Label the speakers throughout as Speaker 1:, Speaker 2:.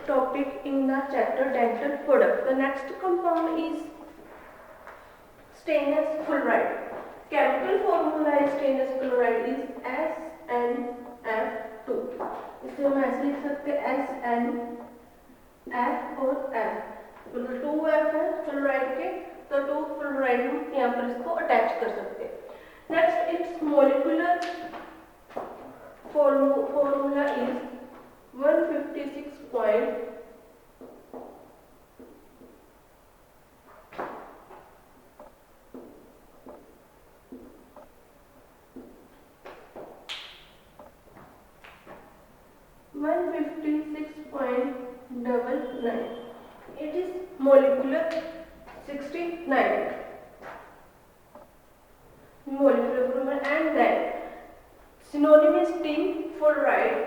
Speaker 1: topic in the chapter dental product. The next compound is stainless fluoride. Chemical formula is stainless fluoride is SnF2. इसे हम ऐसे लिख सकते हैं SnF और F, मतलब 2F है फ्लोराइड के, तो 2 फ्लोराइड हम यहाँ पर इसको अटैच कर सकते हैं. Next it's molecular formula is 156. 156.99. It is molecular 69 molecular formula, and then synonym is tin fluoride.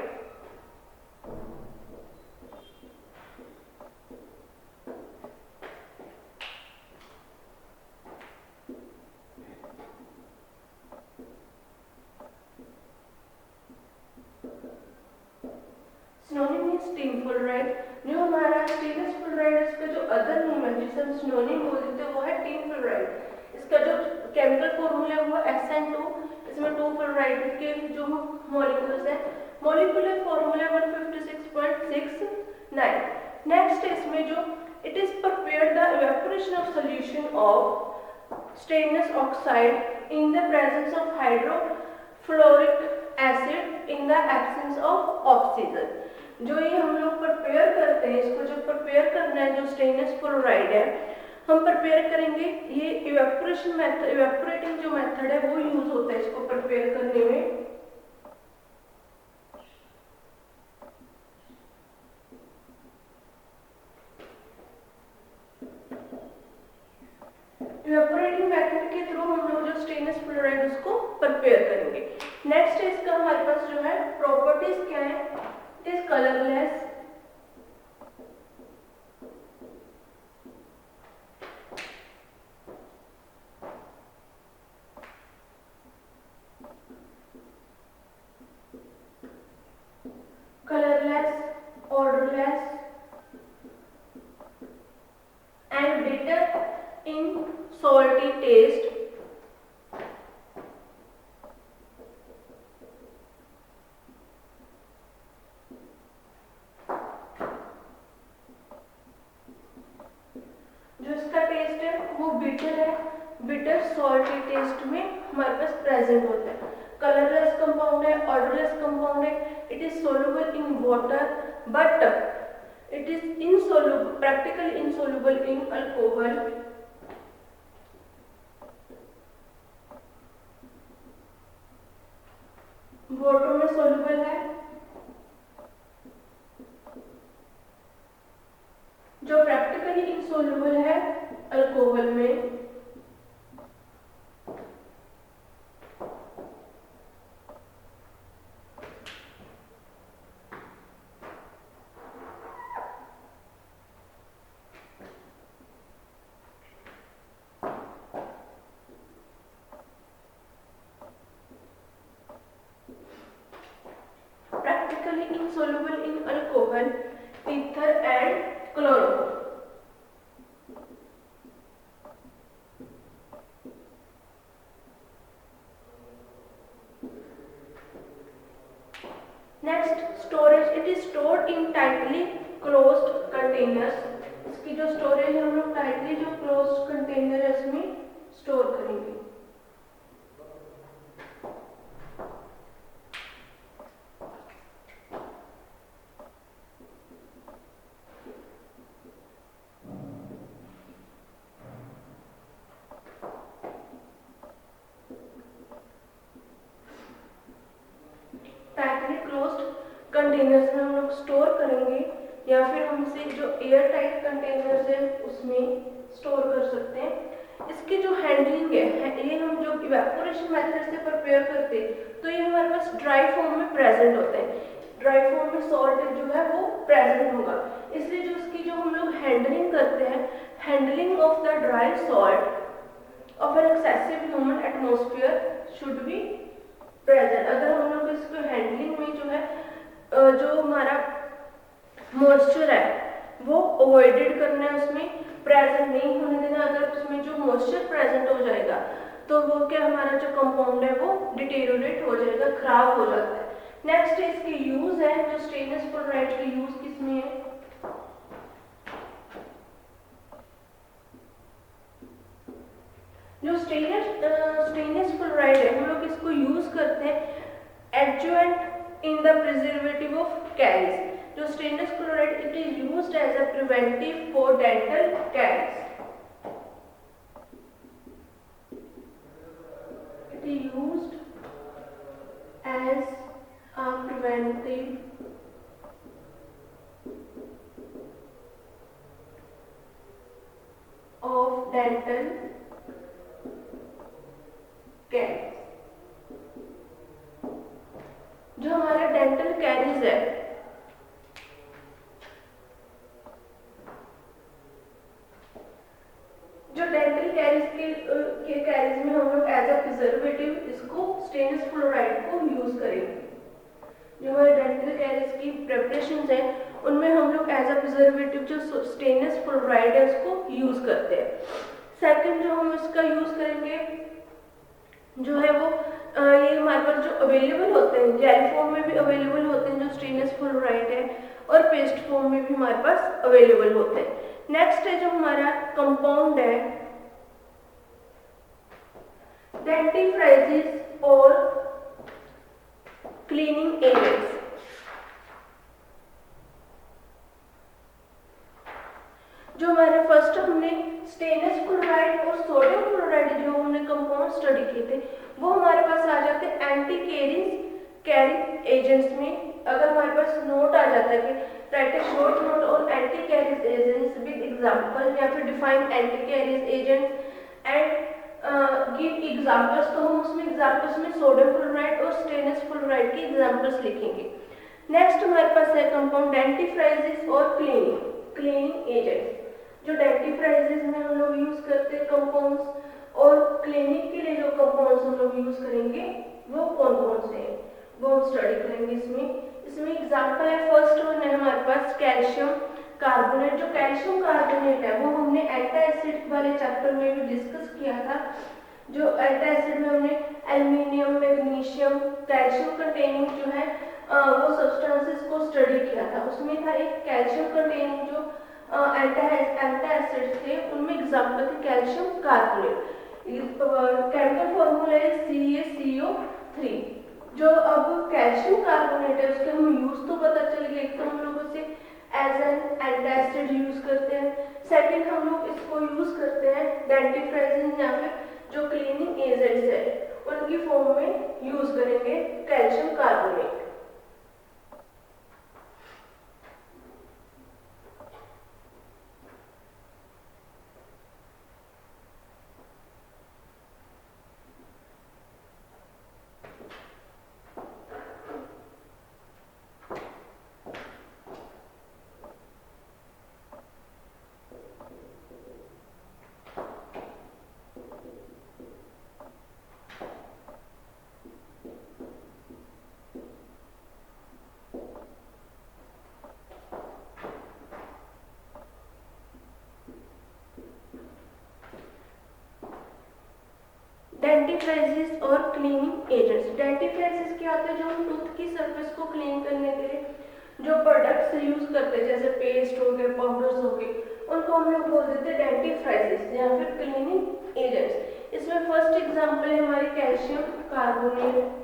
Speaker 1: Synonym is tin fluoride. जो हमारा स्टेनलेस फ्लोराइड है, इसका जो अदर नेम है जिसे हम सिनोनिम बोल देते हैं वो है टिन फ्लोराइड. इसका जो केमिकल फॉर्मूला है वो SN2. इसमें 2 फ्लोराइड के जो मॉलिक्यूल्स हैं, मॉलिक्यूलर फॉर्मूला 156.69. नेक्स्ट इसमें जो it is prepared the evaporation of solution of stainless oxide in the presence of hydrofluoric acid in the absence of oxygen. जो ये हम लोग प्रिपेयर करते हैं, इसको जो प्रिपेयर करना है, जो स्टेनलेस फ्लोराइड है हम प्रिपेयर करेंगे, ये इवेपोरेशन मेथड, इवेपोरेटिंग जो मेथड है वो यूज होता है इसको प्रिपेयर करने में. इवेपोरेटिंग मेथड के थ्रू हम लोग जो स्टेनलेस फ्लोराइड उसको प्रिपेयर करेंगे. नेक्स्ट इसका हमारे पास जो है प्रॉपर्टीज क्या है, it is colourless, odorless and bitter in salty taste. जो इसका टेस्ट है वो बिटर है, बिटर सॉल्टी टेस्ट में हमारे पास प्रेजेंट होता है. कलरलेस कंपाउंड है, ऑडरलेस कंपाउंड है, it is soluble in water but it is insoluble, practically insoluble in alcohol. Water में सोल्यूबल है, जो प्रैक्टिकली इनसोल्यूबल है अल्कोहल में. Insoluble in alcohol, ether and chlorine. Next, storage. It is stored in tightly closed containers. इसकी जो storage हम लोग tightly जो क्लोज्ड कंटेनर है उसमें स्टोर करेंगे. कंटेनर्स में हम लोग स्टोर करेंगे या फिर हम इसे जो एयर टाइट कंटेनर्स है उसमें स्टोर कर सकते हैं. इसकी जो हैंडलिंग है, ये हम जो इवेपोरेशन मेथड से प्रिपेयर करते हैं तो ये हमारे पास ड्राई फॉर्म में प्रेजेंट होते हैं. ड्राई फॉर्म में सॉल्ट जो है वो प्रेजेंट होगा, इसलिए जो इसकी जो हम लोग हैंडलिंग करते हैं, handling of the dry salt of an excessive human atmosphere should be present. अगर हम लोग इसको हैंडलिंग में जो है जो हमारा मॉइस्चर है वो अवॉइडेड करना है, उसमें प्रेजेंट नहीं होने देना। अगर उसमें जो मॉइस्चर प्रेजेंट हो जाएगा तो वो क्या हमारा जो कंपाउंड है वो डिटेरियोरेट हो जाएगा, खराब हो जाता है। नेक्स्ट इसके यूज है, जो स्टेनलेस क्लोराइड के यूज किसमें है। जो स्टेनलेस क्लोराइड है हम लोग इसको यूज करते हैं adjuvant in the preservative of caries. जो stannous chloride it is used as a preventive for dental caries. It is used as a preventive of dental caries. जो हमारा डेंटल कैरीज है जो डेंटल कैरीज के carries में हम लोग as a preservative इसको स्टेनलेस क्लोराइड को यूज करेंगे। जो हमारे डेंटल कैरीज की प्रिपरेशन है उनमें हम लोग एज अ प्रिजर्वेटिव जो स्टेनलेस क्लोराइड है उसको यूज करते हैं। सेकंड जो हम इसका यूज करेंगे जो है वो ये हमारे पास जो अवेलेबल होते हैं जेल फॉर्म में भी अवेलेबल होते हैं जो स्टेनलेस क्लोराइड है, और पेस्ट फॉर्म में भी हमारे पास अवेलेबल होते हैं। नेक्स्ट है जो हमारा कंपाउंड है डेंटिफ्राइजिस और क्लीनिंग एजेंट्स। जो हमारे फर्स्ट हमने स्टेनलेस क्लोराइड और सोडियम क्लोराइड जो हमने कंपाउंड स्टडी किए थे वो हमारे पास आ जाते हैं एंटी कैरिंग एजेंट्स में। अगर हमारे पास नोट आ जाता है कि right A short note on anti carrying agents with example, या फिर define anti carrying agents and give examples, तो हम उसमें एग्जांपल्स में सोडियम क्लोराइड और स्टेनलेस क्लोराइड की एग्जांपल्स लिखेंगे। नेक्स्ट हमारे पास है कंपाउंड डेंटिफ्राइजिस और क्लीनिंग एजेंट्स। जो डेंटिफ्राइजिस में हम लोग यूज करते हैं कंपाउंड्स, और क्लिनिक के लिए जो कंपाउंड्स हम लोग यूज करेंगे वो कौन कौन से हैं वो हम स्टडी करेंगे। इसमें एग्जांपल है, फर्स्ट वन है हमारे पास कैल्शियम कार्बोनेट। जो कैल्शियम कार्बोनेट है वो हमने एंटासिड वाले चैप्टर में भी डिस्कस किया था। जो एंटासिड में हमने एल्यूमिनियम, मैग्नीशियम, कैल्शियम कंटेनिंग जो है वो सब्सटेंसेस को स्टडी किया था। उसमें था एक कैल्शियम कंटेनिंग जो एंटासिड्स थे, उनमें एग्जांपल थे कैल्शियम कार्बोनेट। केमिकल फॉर्मूला है CaCO3। जो अब कैल्शियम कार्बोनेट है उसके हम यूज तो पता चल गया, एक तो हम लोग उसे एज एन एंटासिड यूज करते हैं, सेकंड हम लोग इसको यूज करते हैं डेंटिफ्राइजिंग या फिर जो क्लीनिंग एजेंट्स है उनकी फॉर्म में यूज करेंगे कैल्शियम कार्बोनेट। डेंटिफ्राइजिस और क्लीनिंग एजेंट्स। डेंटिफ्राइजिस क्या होता है, जो हम टूथ की सरफेस को क्लीन करने के लिए जो प्रोडक्ट्स यूज करते हैं जैसे पेस्ट हो गए, पाउडर्स हो गए, उनको हम लोग बोल देते हैं डेंटिफ्राइजिस या फिर क्लीनिंग एजेंट्स। इसमें फर्स्ट एग्जांपल है हमारी calcium carbonate.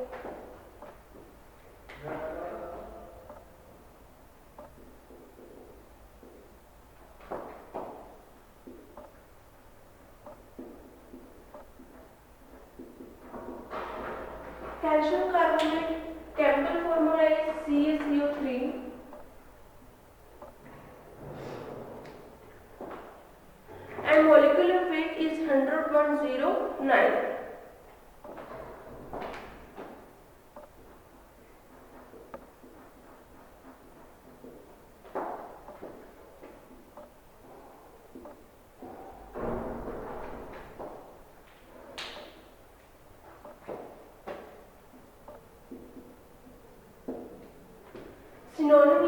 Speaker 1: Calcium carbonate chemical formula is CaCO3 and molecular weight is 100.09.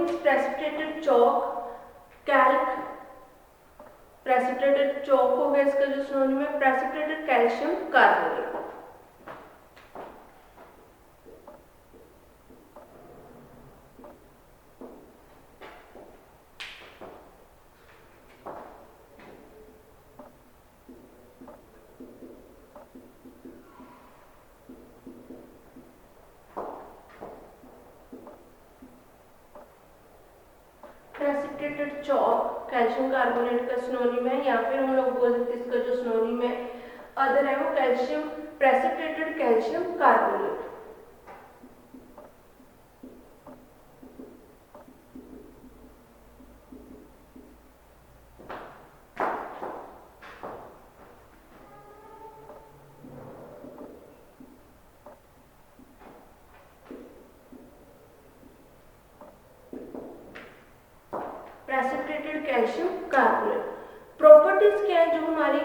Speaker 1: Means precipitated chalk, Calc, precipitated chalk हो गया, इसका जो सिनोनिम है precipitated calcium carbonate. Precipitated chalk calcium carbonate का सिनोनिम है, या फिर हम लोग बोल सकते हैं इसका जो सिनोनिम है अदर है वो calcium precipitated calcium carbonate. Precipitated calcium carbonate properties क्या है जो हमारी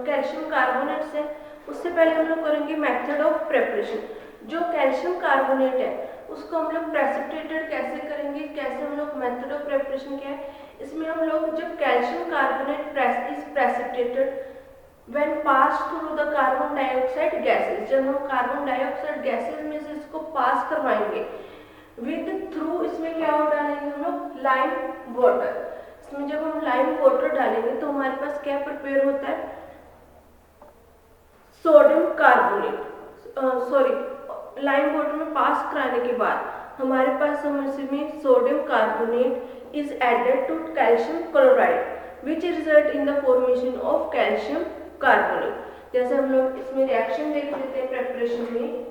Speaker 1: कैल्शियम कार्बोनेट्स है, उससे पहले हम लोग करेंगे मेथड ऑफ प्रिपरेशन। जो कैल्शियम कार्बोनेट है उसको हम लोग प्रेसिपिटेटेड कैसे करेंगे, कैसे हम लोग मेथड ऑफ प्रिपरेशन क्या है, इसमें हम लोग जब calcium carbonate is precipitated when pass through the carbon dioxide gases, जब हम कार्बन डाइऑक्साइड गैसेस में से इसको पास करवाएंगे विद थ्रू, इसमें क्या हो डालेंगे हम लोग लाइम वाटर। इसमें जब हम लाइम वाटर डालेंगे तो हमारे पास क्या प्रिपेयर होता है, sodium carbonate, sorry lime water में पास कराने के बाद हमारे पास इसमें sodium carbonate is added to calcium chloride which result in the formation of calcium carbonate. जैसे हम लोग इसमें रिएक्शन देख लेते हैं प्रेपरेशन में,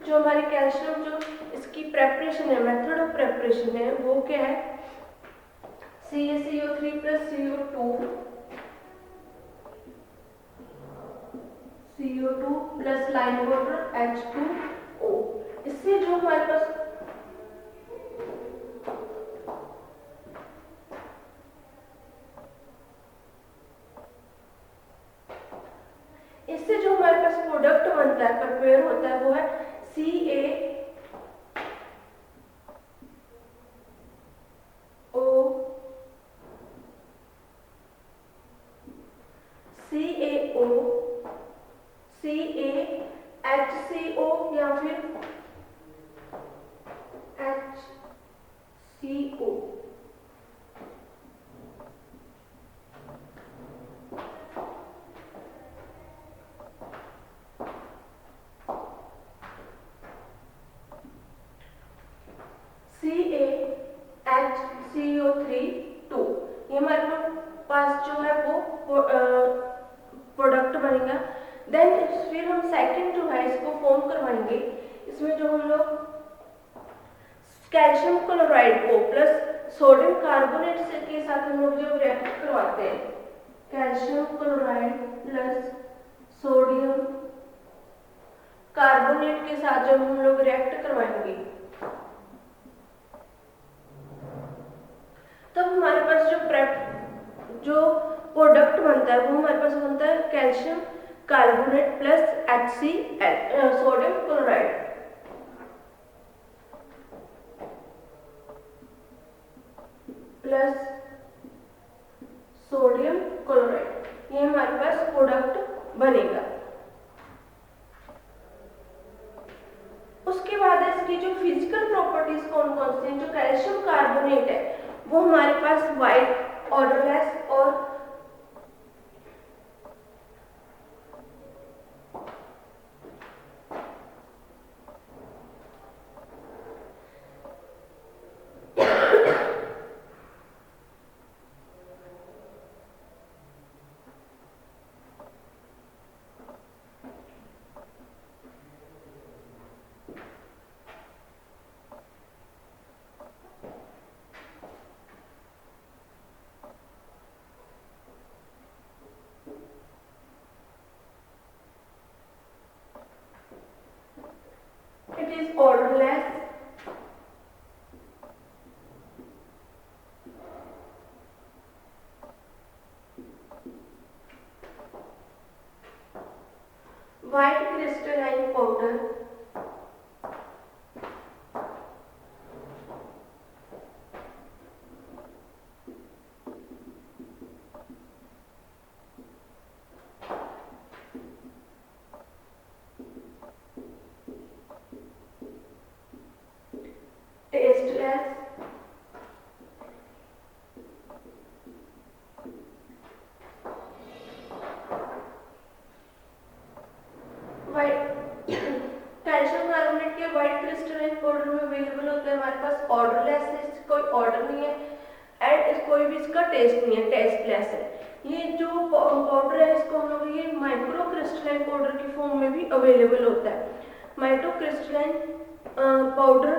Speaker 1: जो हमारी कैल्शियम जो इसकी प्रेपरेशन है, मेथड ऑफ प्रेपरेशन है वो क्या है, CaCO3 plus CO2 plus lime water H2O। इससे जो हमारे पास प्रोडक्ट बनता है, प्रिपेयर होता है, वो है CaHCO या फिर HCO। CaHCO3 2 ये हमारे पास जो है वो प्रोडक्ट बनेगा। देन फिर हम सेकंड जो है इसको फॉर्म करवाएंगे, इसमें जो हम लोग कैल्शियम क्लोराइड को प्लस सोडियम कार्बोनेट से के साथ हम लोग जो रिएक्ट करवाते हैं, calcium chloride plus sodium carbonate के साथ जब हम लोग रिएक्ट करवाएंगे तब हमारे पास जो प्रोडक्ट बनता है वो हमारे पास बनता है calcium carbonate plus HCl sodium chloride plus sodium chloride, ये हमारे पास प्रोडक्ट बनेगा। उसके बाद इसकी जो फिजिकल प्रॉपर्टीज कौन कौन सी हैं, जो कैल्शियम कार्बोनेट है वो हमारे पास वाइट, ऑर्डरलेस और ऑर्डर नहीं है एंड कोई भी इसका टेस्ट नहीं है, टेस्टलेस है। ये जो पाउडर है इसको हम लोग ये माइक्रो क्रिस्टलाइन पाउडर की फॉर्म में भी अवेलेबल होता है। Micro crystalline powder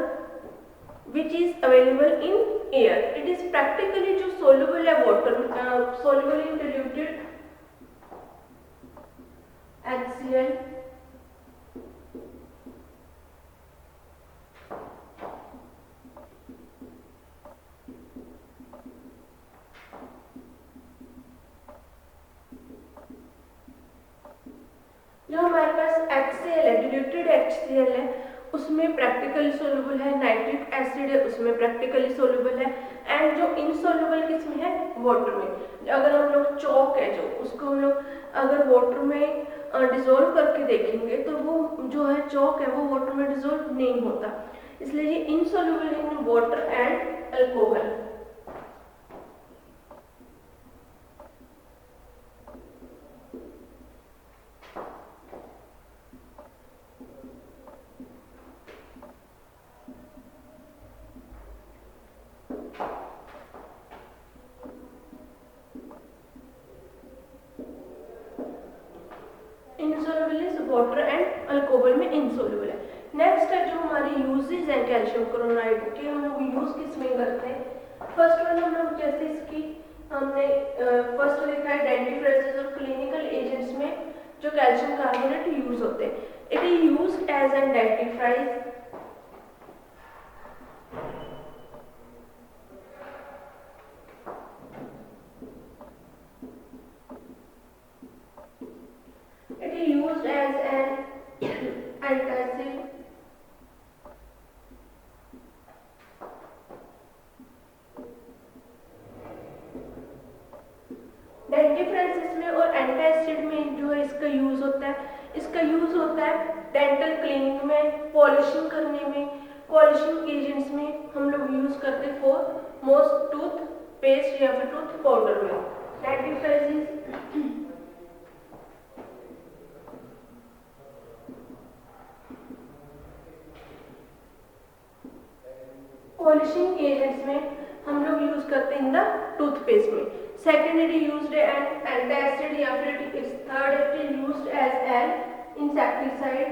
Speaker 1: which is available in air. It is practically जो soluble है water, soluble in diluted HCl, जो हमारे पास HCl है, diluted HCl है, उसमें प्रैक्टिकली सोल्यूबल है, नाइट्रिक एसिड है उसमें प्रैक्टिकली सोल्यूबल है, एंड जो इनसोल्यूबल किसमें है, वाटर में। अगर हम लोग चौक है जो उसको हम लोग अगर वाटर में डिजोल्व करके देखेंगे तो वो जो है चौक है वो वाटर में डिजोल्व नहीं होता, इसलिए ये insoluble in water and alcohol. Insoluble is water and alcohol में इनसोल्यूबल है। नेक्स्ट है जो हमारी यूजेज है कैल्शियम क्लोराइड के, हम लोग यूज किस में करते हैं। फर्स्ट वन हम लोग जैसे इसकी हमने फर्स्ट लिखा है डेंटिफ्राइसेस और क्लिनिकल एजेंट्स में जो कैल्शियम कार्बोनेट यूज होते हैं। It is used as an dentifrice used as an antacid, dentifrices में और एंटासिड में जो है इसका यूज होता है, इसका यूज होता है डेंटल क्लीनिंग में, पॉलिशिंग करने में, पॉलिशिंग एजेंट्स में हम लोग यूज करते हैं फॉर मोस्ट टूथ पेस्ट या फिर टूथ पाउडर में। डेंटिफ्राइसिस पॉलिशिंग एजेंट्स में हम लोग यूज करते हैं इन द टूथपेस्ट में। सेकेंडरी यूज्ड एन एंटासिड या फिर third it is used as an insecticide.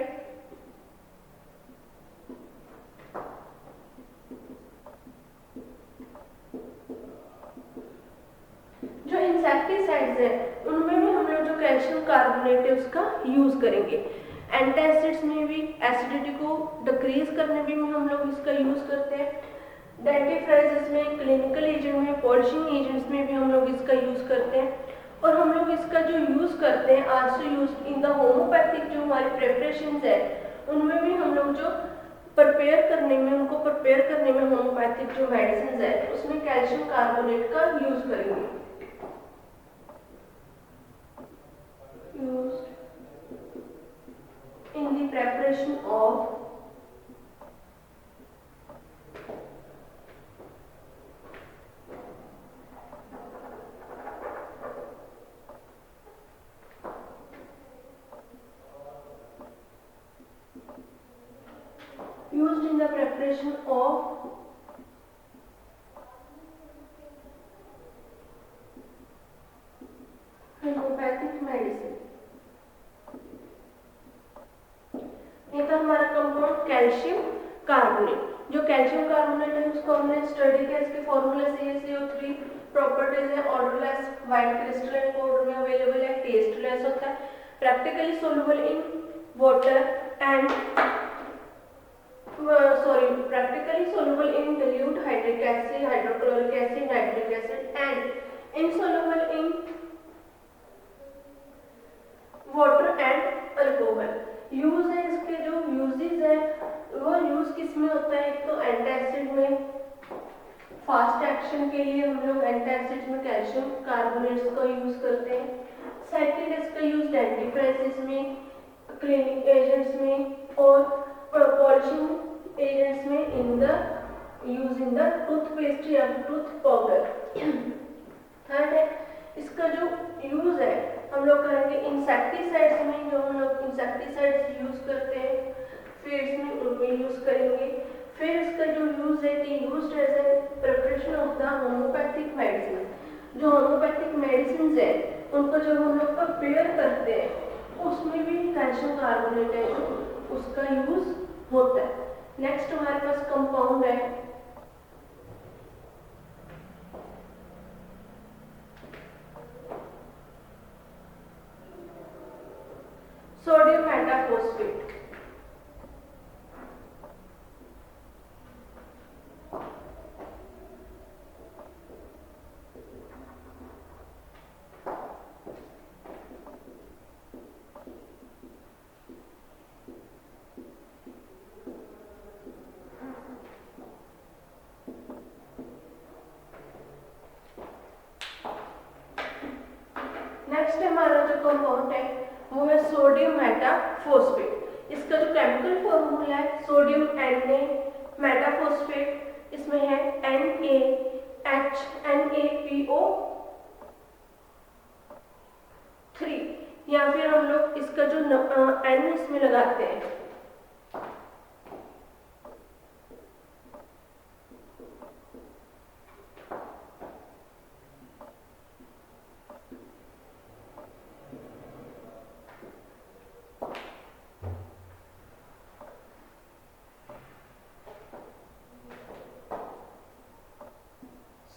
Speaker 1: जो इंसेक्टिसाइड्स है उनमें भी हम लोग जो कैल्शियम कार्बोनेट है उसका यूज करेंगे। एंटासिड्स में भी एसिडिटी को डिक्रीज करने में हम लोग इसका यूज करते हैं। डेंटिफ्राइसेस में, क्लिनिकल एजेंट में, पॉलिशिंग एजेंट्स में भी हम लोग इसका यूज करते हैं। और हम लोग इसका जो यूज करते हैं also use in the homeopathic जो हमारी प्रिपरेशंस है उनमें भी हम लोग जो प्रिपेयर करने में उनको प्रिपेयर करने में होम्योपैथिक जो मेडिसिन है उसमें कैल्शियम कार्बोनेट का यूज करेंगे। Used in the preparation of used in the preparation of homeopathic medicine। ये था हमारा कंपाउंड कैल्शियम कार्बोनेट। जो कैल्शियम कार्बोनेट है उसको हमने स्टडी किया, इसके फॉर्मूला CaCO3 प्रॉपर्टीज है ऑर्डरलेस, व्हाइट क्रिस्टलाइन पाउडर में अवेलेबल है, टेस्टलेस होता है, practically soluble in water and practically soluble in dilute hydric acid, hydrochloric acid, nitric acid and insoluble in water and alcohol. Use है इसके जो uses है वो यूज किस में होता है, एक तो एंटासिड में फास्ट एक्शन के लिए हम लोग एंटासिड में कैल्शियम कार्बोनेट्स का यूज करते हैं। सेकंड इसका यूज डेंटिफ्राइसिस में, क्लीनिंग एजेंट्स में और पॉलिशिंग एजेंट्स में in the use in the toothpaste या टूथ पाउडर। थर्ड है इसका जो यूज है हम लोग करेंगे इंसेक्टिसाइड्स में, जो हम लोग इंसेक्टिसाइड्स यूज करते हैं फीड्स में उनमें यूज करेंगे। फिर इसका जो यूज है used as a preparation homeopathic medicine, जो होम्योपैथिक मेडिसिन है उनको जब हम लोग कंपेयर करते हैं उसमें भी कैल्शियम कार्बोनेट है जो उसका यूज होता है। नेक्स्ट हमारे पास कंपाउंड है सोडियम मेटाफॉस्फेट। नेक्स्ट हमारा जो कंपाउंड है वो है सोडियम मेटाफॉस्फेट। इसका जो केमिकल फॉर्मूला है सोडियम Na मेटाफॉस्फेट, इसमें है NaHNAPO3, या फिर हम लोग इसका जो N इसमें लगाते हैं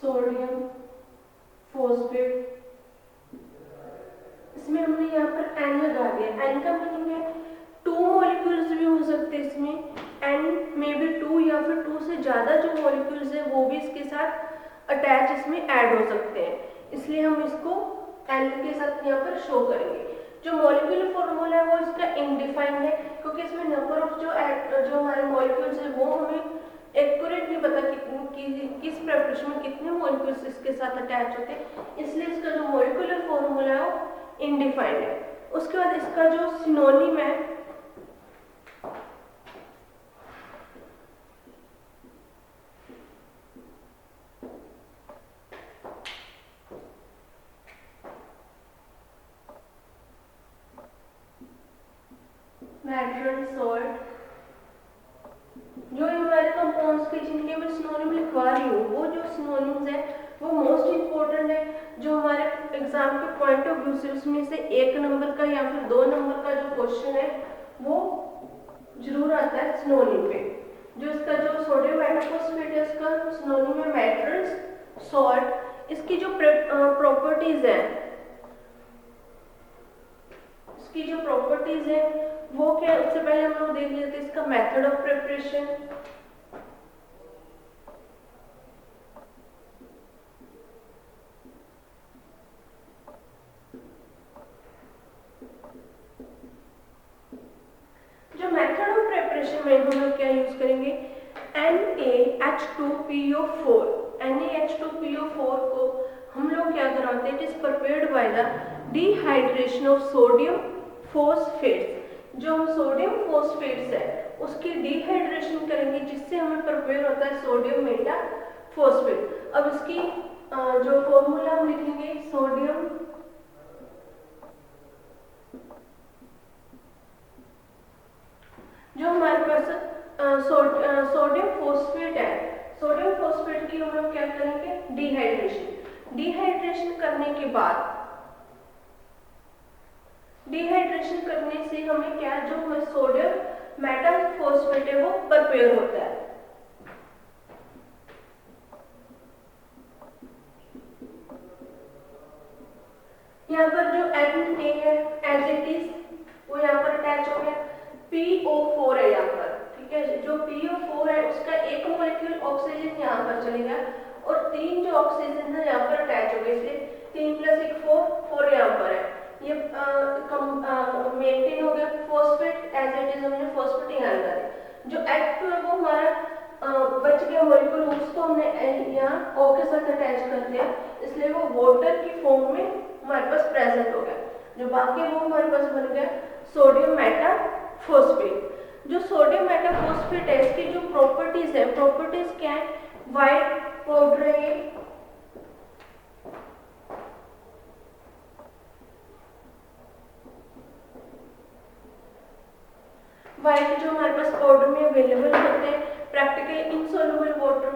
Speaker 1: सोडियम फॉस्फेट, इसमें हमने यहाँ पर N लगा दिया। N का मीनिंग है 2 मॉलिक्यूल्स भी हो सकते हैं इसमें, N में भी 2 या फिर 2 से ज़्यादा जो मॉलिक्यूल्स है वो भी इसके साथ अटैच इसमें ऐड हो सकते हैं, इसलिए हम इसको N के साथ यहाँ पर शो करेंगे। जो मॉलिक्यूलर फॉर्मूला है वो इसका इनडिफाइंड है क्योंकि इसमें नंबर ऑफ जो हमारे मॉलिक्यूल्स है वो हमें एक्यूरेट नहीं पता कि किस प्रेपरेशन में कितने मॉलिक्यूल्स इसके साथ अटैच होते हैं, इसलिए इसका जो मॉलिक्यूलर फॉर्मूला है वो इनडिफाइंड है। उसके बाद इसका जो सिनोनिम है मैट्रन सॉल्ट। जो हमारे कंपाउंड्स के जिनके मैं सिनोनिम लिखवा रही हूँ वो जो सिनोनिम्स है वो मोस्ट इंपॉर्टेंट है, जो हमारे एग्जाम के पॉइंट ऑफ व्यू से उसमें से 1 नंबर का या फिर 2 नंबर का जो क्वेश्चन है वो जरूर आता है सिनोनिम पे। जो इसका जो सोडियम मेटाफॉस्फेट है इसका सिनोनिम है मैट्रन सॉल्ट। इसकी जो प्रॉपर्टीज है इसकी जो प्रॉपर्टीज है वो क्या है, उससे पहले हम लोग देख लेते हैं इसका मेथड ऑफ प्रिपरेशन। जो मेथड ऑफ प्रिपरेशन में हम लोग क्या यूज करेंगे, NaH2PO4। NaH2PO4 को हम लोग क्या कराते हैं, it is prepared by the dehydration of sodium phosphates. जो हम सोडियम फॉस्फेट्स है उसकी डिहाइड्रेशन करेंगे जिससे हमें प्रिपेयर होता है सोडियम मेटाफॉस्फेट। अब इसकी जो फॉर्मूला हम लिखेंगे सोडियम जो हमारे पास सोडियम फॉस्फेट है, सोडियम फॉस्फेट की हम लोग क्या करेंगे डिहाइड्रेशन। डिहाइड्रेशन करने के बाद डिहाइड्रेशन करने से हमें क्या जो हमें सोडियम मेटाफॉस्फेट है वो प्रिपेयर होता है। यहाँ पर जो Na है एज इट इज वो यहाँ पर अटैच हो गया। PO4 है यहाँ पर, ठीक है। जो PO4 है उसका एक मॉलिक्यूल ऑक्सीजन यहाँ पर चलेगा और 3 जो ऑक्सीजन है यहाँ पर अटैच हो गए, इसलिए 3 + 1 4 यहाँ पर है। ये मेंटेन हो गया। फॉस्फेट एज इट इज हमने फॉस्फेट यहाँ लगा दिया। जो H2 है वो हमारा बच गया मॉलिक्यूल, उसको हमने यहाँ O के साथ अटैच कर दिया, इसलिए वो वाटर की फॉर्म में हमारे पास प्रेजेंट हो गया। जो बाकी वो हमारे पास बन गया सोडियम मेटाफॉस्फेट। जो सोडियम मेटाफॉस्फेट है इसकी जो प्रॉपर्टीज है, प्रॉपर्टीज क्या है, व्हाइट पाउडर है, व्हाइट जो हमारे पास पाउडर में अवेलेबल होते हैं, प्रैक्टिकली इनसॉल्युबल वाटर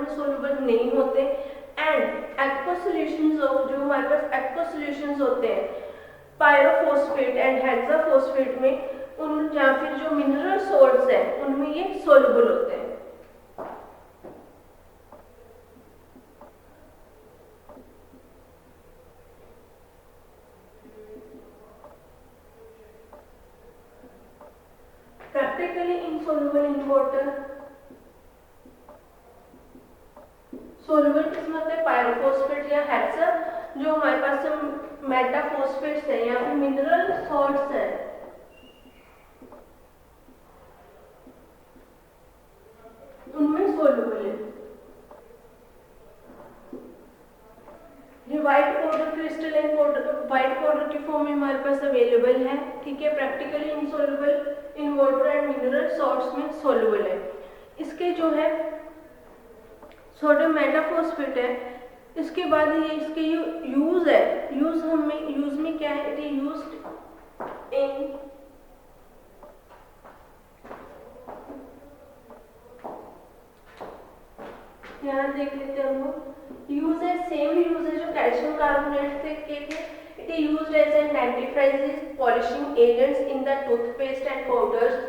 Speaker 1: में सोल्युबल नहीं होते। एंड एक्वा सॉल्यूशंस ऑफ, जो हमारे पास एक्वा सॉल्यूशंस होते हैं पायरोफॉस्फेट एंड हेक्साफॉस्फेट में, उन या फिर जो मिनरल सॉल्ट्स हैं उनमें ये सोल्युबल होते हैं। Practically insoluble in water, soluble किसमें होते हैं पायरोफॉस्फेट या हेक्सा, जो हमारे पास मेटाफॉस्फेट्स है या फिर मिनरल सॉल्ट्स है उनमें सोल्युबल है। ये white powder crystalline powder white powder की फॉर्म में हमारे पास अवेलेबल है, ठीक है। Practically insoluble in water and mineral salts में सोल्युबल है। इसके जो है सोडियम मेटाफॉस्फेट है, इसके बाद ये इसके यूज है, यूज में क्या है, इट इज यूज्ड इन यहाँ देख लेते हैं हम लोग, यूज है सेम यूज है जो कैल्शियम कार्बोनेट के थे। It is used as an dentifrice polishing agents in the toothpaste and powders.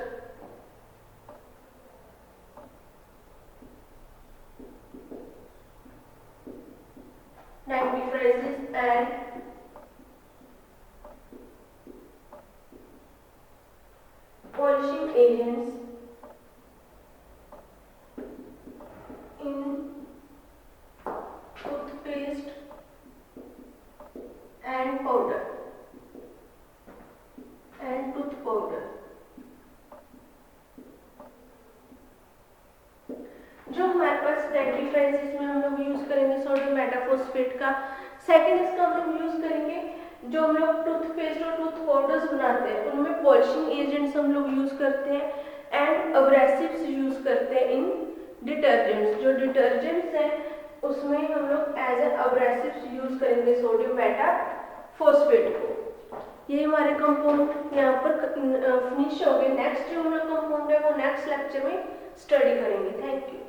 Speaker 1: Dentifrices and polishing agents in toothpaste and powder and tooth powder। जो हमारे पास डेंटिफ्राइजेस में हम लोग यूज करेंगे सोडियम मेटाफॉस्फेट का। सेकंड इसका हम लोग यूज करेंगे जो हम लोग टूथपेस्ट और टूथ पाउडर्स बनाते हैं उनमें पॉलिशिंग एजेंट्स हम लोग यूज करते हैं एंड अब्रेसिव्स यूज करते हैं इन डिटर्जेंट्स। जो डिटर्जेंट्स हैं उसमें हम लोग एज ए अब्रेसिव्स यूज करेंगे सोडियम मेटाफॉस्फेट को। ये हमारे कंपाउंड यहाँ पर फिनिश हो गए। नेक्स्ट जो हमारा कंपाउंड है वो नेक्स्ट लेक्चर में स्टडी करेंगे। Thank you.